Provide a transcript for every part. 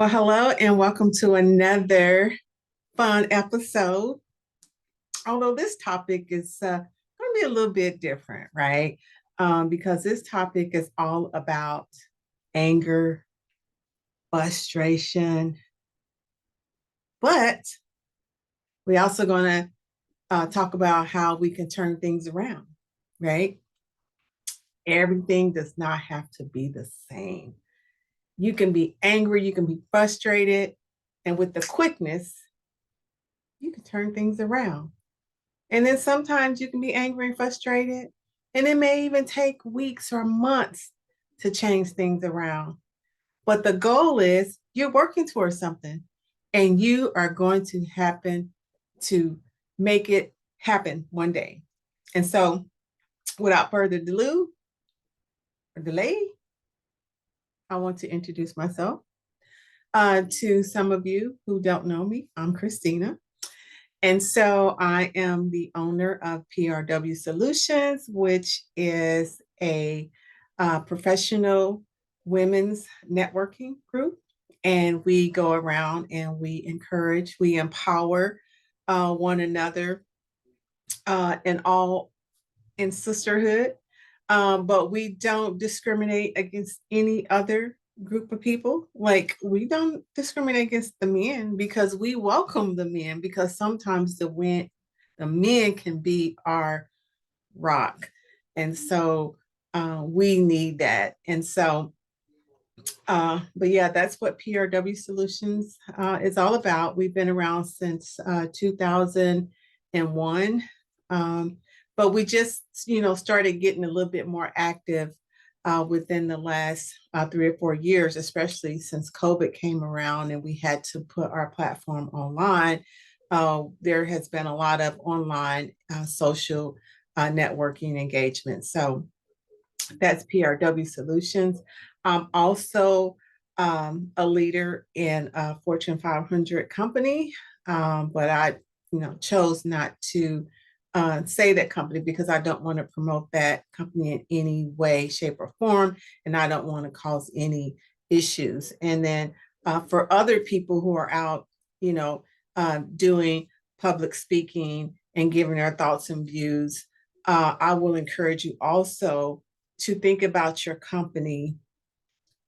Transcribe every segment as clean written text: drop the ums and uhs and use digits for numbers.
Well, hello and welcome to another fun episode. Although this topic is going to be a little bit different, right? Because this topic is all about anger, frustration, but we also going to talk about how we can turn things around, right? Everything does not have to be the same. You can be angry, you can be frustrated, and with the quickness, you can turn things around. And then sometimes you can be angry and frustrated, and it may even take weeks or months to change things around. But the goal is you're working towards something and you are going to happen to make it happen one day. And so, without further delay, I want to introduce myself to some of you who don't know me. I'm Christina. And so I am the owner of PRW Solutions, which is a professional women's networking group. And we go around and we encourage, we empower one another in all in sisterhood. But we don't discriminate against any other group of people. Like we don't discriminate against the men because we welcome the men because sometimes the men can be our rock. And so we need that. And so but yeah, that's what PRW Solutions is all about. We've been around since 2001. But we just, started getting a little bit more active within the last 3 or 4 years, especially since COVID came around and we had to put our platform online. There has been a lot of online social networking engagement. So that's PRW Solutions. I'm also a leader in a Fortune 500 company, but I, chose not to say that company because I don't want to promote that company in any way, shape, or form, and I don't want to cause any issues. And then for other people who are out, doing public speaking and giving their thoughts and views, I will encourage you also to think about your company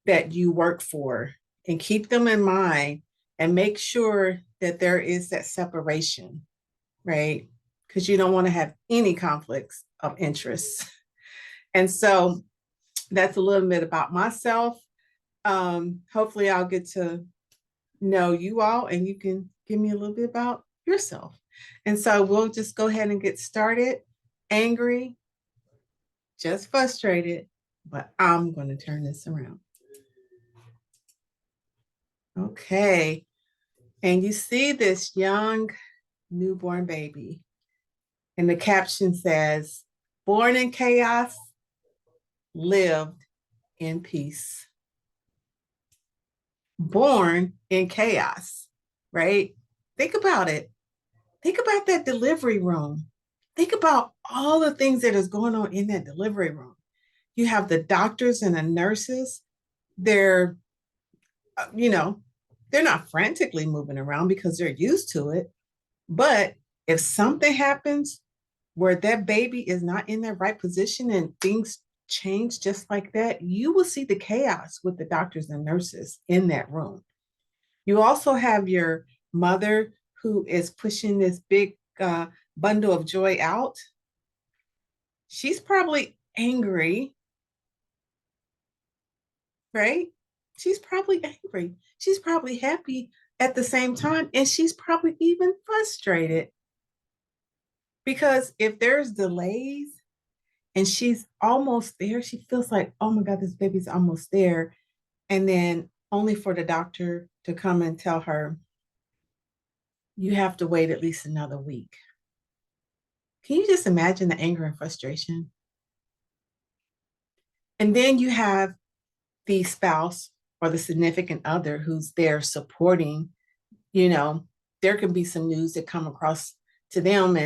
that you work for and keep them in mind and make sure that there is that separation, right? Because you don't want to have any conflicts of interest. And so that's a little bit about myself. Hopefully, I'll get to know you all and you can give me a little bit about yourself. And so we'll just go ahead and get started. Angry, just frustrated, but I'm going to turn this around. Okay. And you see this young newborn baby, and the caption says, born in chaos, lived in peace. Born in chaos, right? Think about it. Think about that delivery room. Think about all the things that is going on in that delivery room. You have the doctors and the nurses. They're, you know, they're not frantically moving around because they're used to it. But if something happens where that baby is not in their right position and things change just like that, you will see the chaos with the doctors and nurses in that room. You also have your mother who is pushing this big bundle of joy out. She's probably angry, right? She's probably angry. She's probably happy at the same time. And she's probably even frustrated because if there's delays and she's almost there, she feels like, oh my God, this baby's almost there. And then only for the doctor to come and tell her, you have to wait at least another week. Can you just imagine the anger and frustration? And then you have the spouse or the significant other who's there supporting, you know, there can be some news that come across to them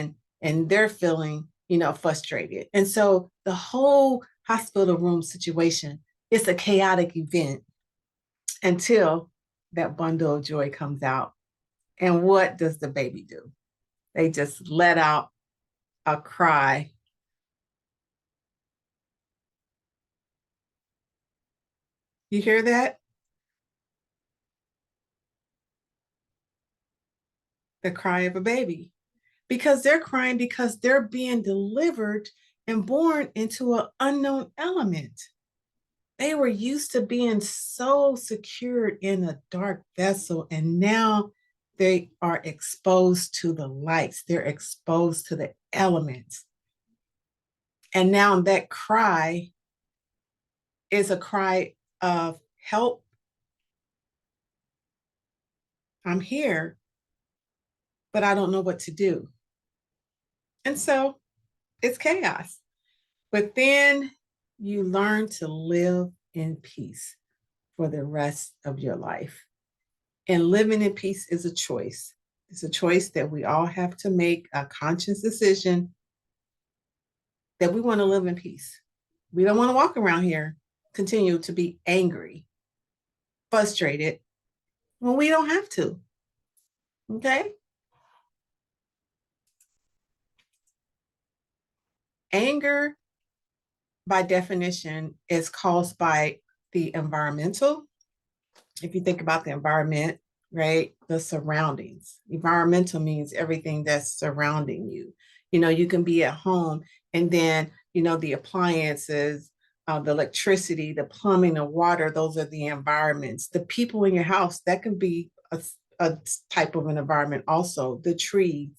and they're feeling, frustrated. And so the whole hospital room situation is a chaotic event until that bundle of joy comes out. And what does the baby do? They just let out a cry. You hear that? The cry of a baby. Because they're crying because they're being delivered and born into an unknown element. They were used to being so secured in a dark vessel, and now they are exposed to the lights, they're exposed to the elements. And now that cry is a cry of help. I'm here, but I don't know what to do. And so it's chaos. But then you learn to live in peace for the rest of your life. And living in peace is a choice. It's a choice that we all have to make, a conscious decision that we want to live in peace. We don't want to walk around here, continue to be angry, frustrated, when we don't have to. Okay? Anger, by definition, is caused by the environmental. If you think about the environment, right? The surroundings. Environmental means everything that's surrounding you. You know, you can be at home and then, you know, the appliances, the electricity, the plumbing, the water, those are the environments. The people in your house, that can be a type of an environment also. The trees,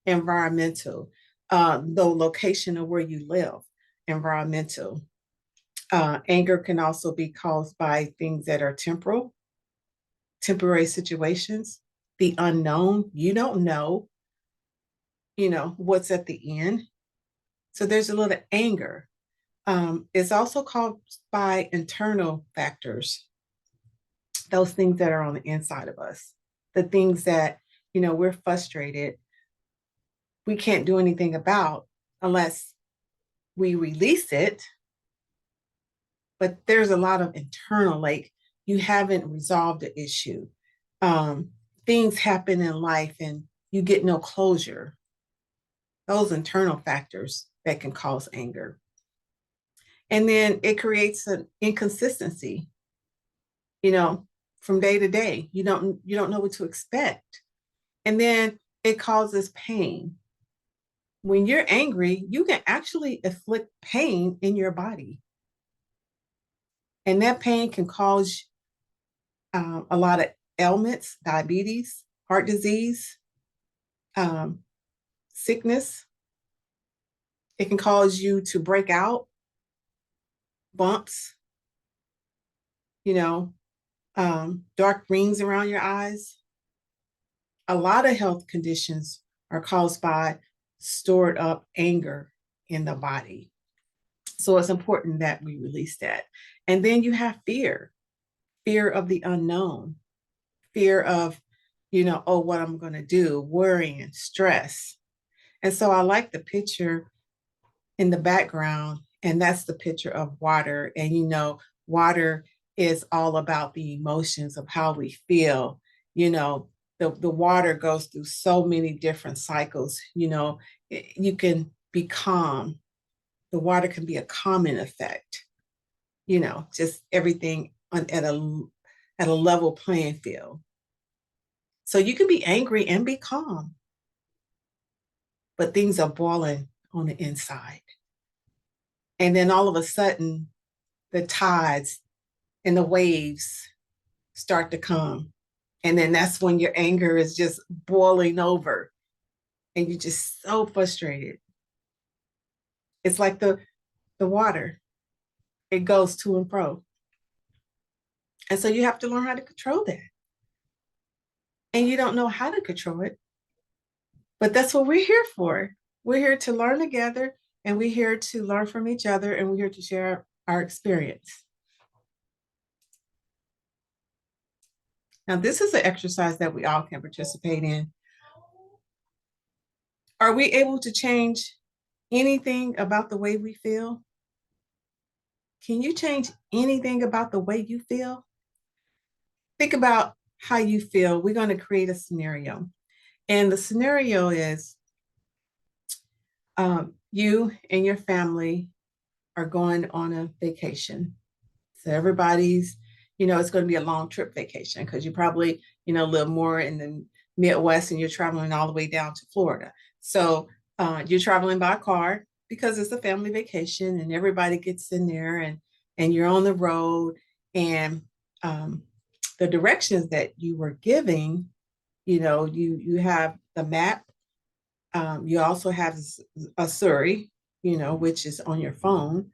environmental. The location of where you live, environmental. Anger can also be caused by things that are temporal, temporary situations, the unknown. You don't know, you know, what's at the end. So there's a little anger. It's also caused by internal factors, those things that are on the inside of us, the things that, you know, we're frustrated, we can't do anything about unless we release it. But there's a lot of internal, like you haven't resolved the issue. Um, Things happen in life and you get no closure. Those internal factors that can cause anger. And then it creates an inconsistency, you know, from day to day. You don't know what to expect. And then it causes pain. When you're angry, you can actually inflict pain in your body. And that pain can cause a lot of ailments, diabetes, heart disease, um, sickness. It can cause you to break out, bumps, you know, dark rings around your eyes. A lot of health conditions are caused by stored up anger in the body. So it's important that we release that. And then you have fear, fear of the unknown, fear of, you know, oh, what I'm going to do, worrying, stress. And so I like the picture in the background, and that's the picture of water. And, you know, water is all about the emotions of how we feel. You know, the water goes through so many different cycles. You know, you can be calm. The water can be a calming effect, you know, just everything at a level playing field. So you can be angry and be calm, but things are boiling on the inside. And then all of a sudden, the tides and the waves start to come. And then that's when your anger is just boiling over and you're just so frustrated. It's like the water, it goes to and fro. And so you have to learn how to control that. And you don't know how to control it, but that's what we're here for. We're here to learn together and we're here to learn from each other and we're here to share our experience. Now, this is an exercise that we all can participate in. Are we able to change anything about the way we feel? Can you change anything about the way you feel? Think about how you feel. We're going to create a scenario. And the scenario is you and your family are going on a vacation. So everybody's, it's going to be a long trip vacation because you probably, live more in the Midwest and you're traveling all the way down to Florida. So you're traveling by car because it's a family vacation and everybody gets in there and you're on the road and the directions that you were giving, you have the map. You also have a Siri, which is on your phone.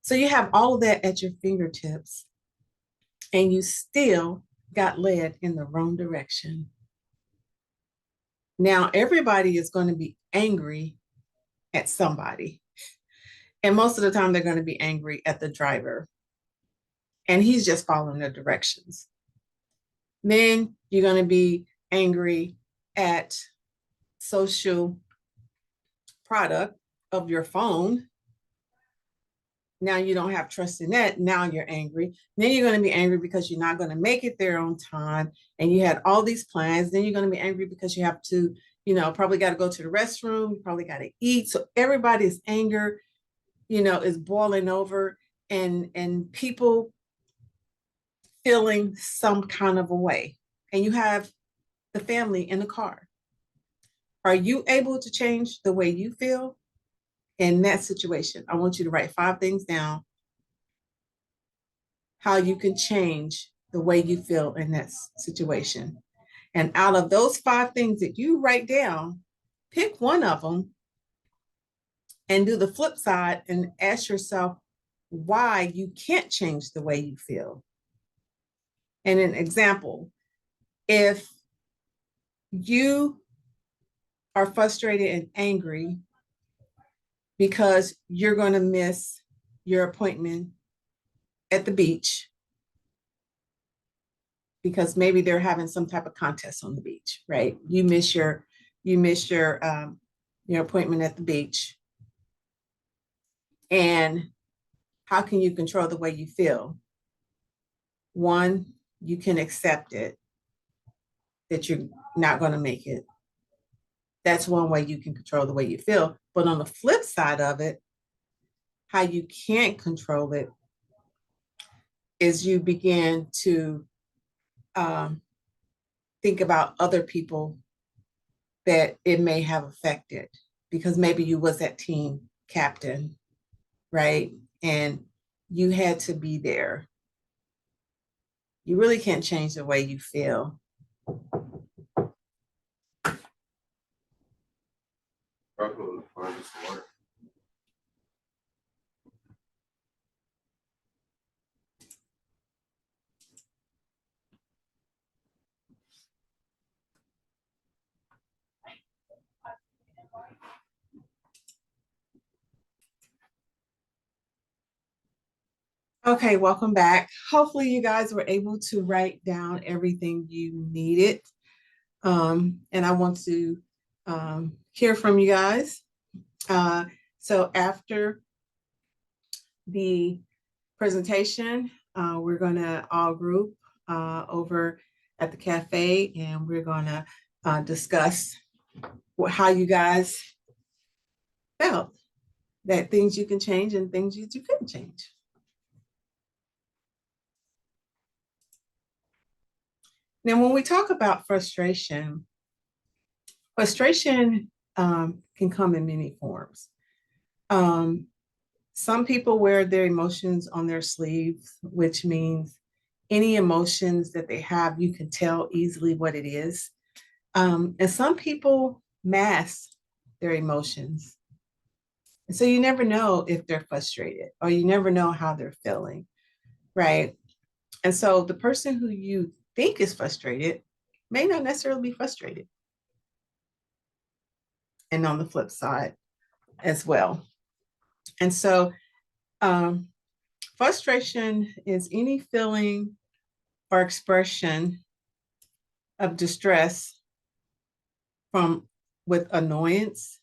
So you have all of that at your fingertips and you still got led in the wrong direction. Now, everybody is going to be angry at somebody. And most of the time, they're going to be angry at the driver. And he's just following the directions. Then you're going to be angry at social product of your phone. Now you don't have trust in that. Now you're angry. Then you're going to be angry because you're not going to make it there on time. And you had all these plans. Then you're going to be angry because you have to, probably got to go to the restroom. You probably got to eat. So everybody's anger, is boiling over and people feeling some kind of a way. And you have the family in the car. Are you able to change the way you feel in that situation? I want you to write 5 things down how you can change the way you feel in that situation. And out of those 5 things that you write down, pick one of them and do the flip side and ask yourself why you can't change the way you feel. And an example, if you are frustrated and angry because you're going to miss your appointment at the beach because maybe they're having some type of contest on the beach, right? You miss your appointment at the beach. And how can you control the way you feel? One, you can accept it, that you're not going to make it. That's one way you can control the way you feel. But on the flip side of it, how you can't control it is you begin to think about other people that it may have affected because maybe you was that team captain, right? And you had to be there. You really can't change the way you feel. Okay, welcome back. Hopefully you guys were able to write down everything you needed. And I want to hear from you guys. So after the presentation, we're going to all group over at the cafe and we're going to discuss how you guys felt, that things you can change and things you couldn't change. Now, when we talk about frustration can come in many forms. Some people wear their emotions on their sleeves, which means any emotions that they have, you can tell easily what it is. And some people mask their emotions. And so you never know if they're frustrated or you never know how they're feeling, right? And so the person who you think is frustrated may not necessarily be frustrated. And on the flip side as well. And so frustration is any feeling or expression of distress with annoyance,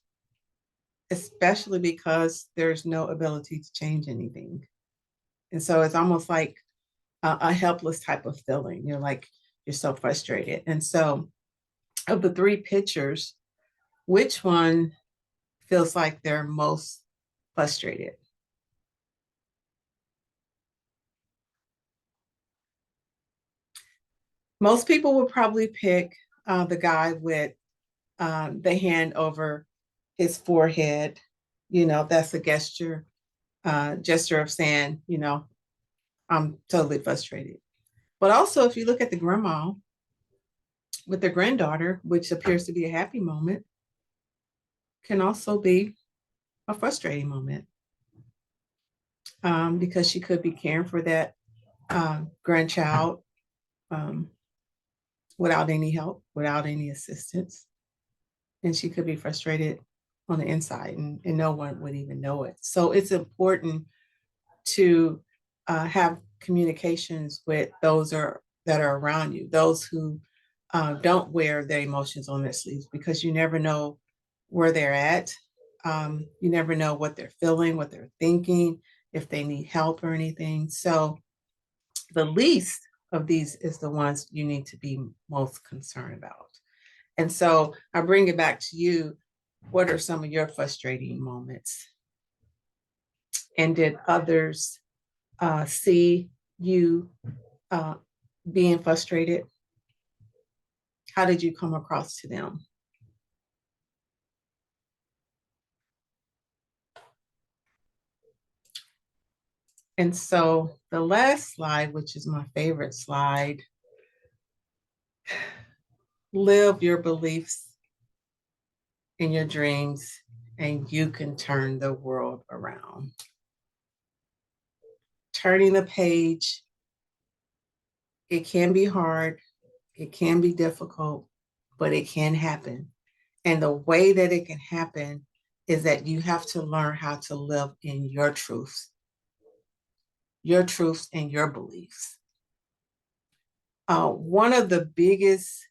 especially because there's no ability to change anything. And so it's almost like a helpless type of feeling. You're like, you're so frustrated. And so, of the three pictures, which one feels like they're most frustrated? Most people would probably pick the guy with the hand over his forehead. That's a gesture of saying, I'm totally frustrated. But also, if you look at the grandma with their granddaughter, which appears to be a happy moment, can also be a frustrating moment, because she could be caring for that grandchild, um, without any help, without any assistance. And she could be frustrated on the inside, and no one would even know it. So it's important to have communications with that are around you, those who don't wear their emotions on their sleeves, because you never know where they're at. You never know what they're feeling, what they're thinking, if they need help or anything. So the least of these is the ones you need to be most concerned about. And so I bring it back to you. What are some of your frustrating moments? And did others see you uh, being frustrated? How did you come across to them? And so the last slide, which is my favorite slide, live your beliefs in your dreams, and you can turn the world around. Turning the page, it can be hard, it can be difficult, but it can happen. And the way that it can happen is that you have to learn how to live in your truths and your beliefs. One of the biggest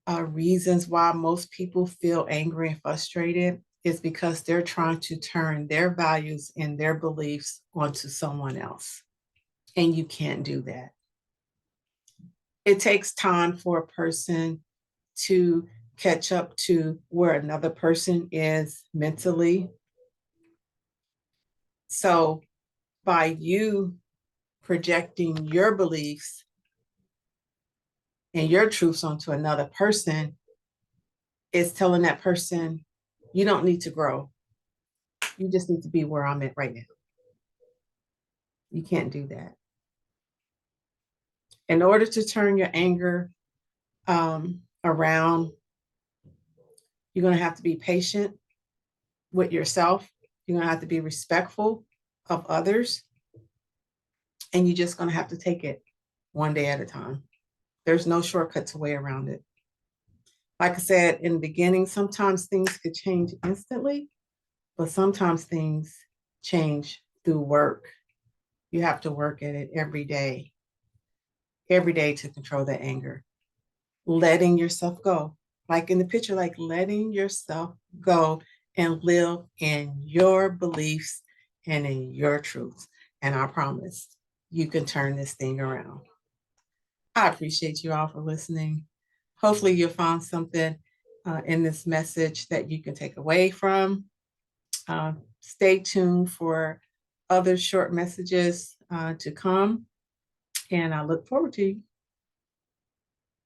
reasons why most people feel angry and frustrated is because they're trying to turn their values and their beliefs onto someone else. And you can't do that. It takes time for a person to catch up to where another person is mentally. So by you projecting your beliefs and your truths onto another person, it's telling that person, you don't need to grow. You just need to be where I'm at right now. You can't do that. In order to turn your anger around, you're going to have to be patient with yourself. You're going to have to be respectful of others. And you're just going to have to take it one day at a time. There's no shortcuts way around it. Like I said in the beginning, sometimes things could change instantly, but sometimes things change through work. You have to work at it every day to control that anger. Letting yourself go. Like in the picture, like letting yourself go and live in your beliefs and in your truths. And I promise you can turn this thing around. I appreciate you all for listening. Hopefully, you'll find something in this message that you can take away from. Stay tuned for other short messages to come, and I look forward to you.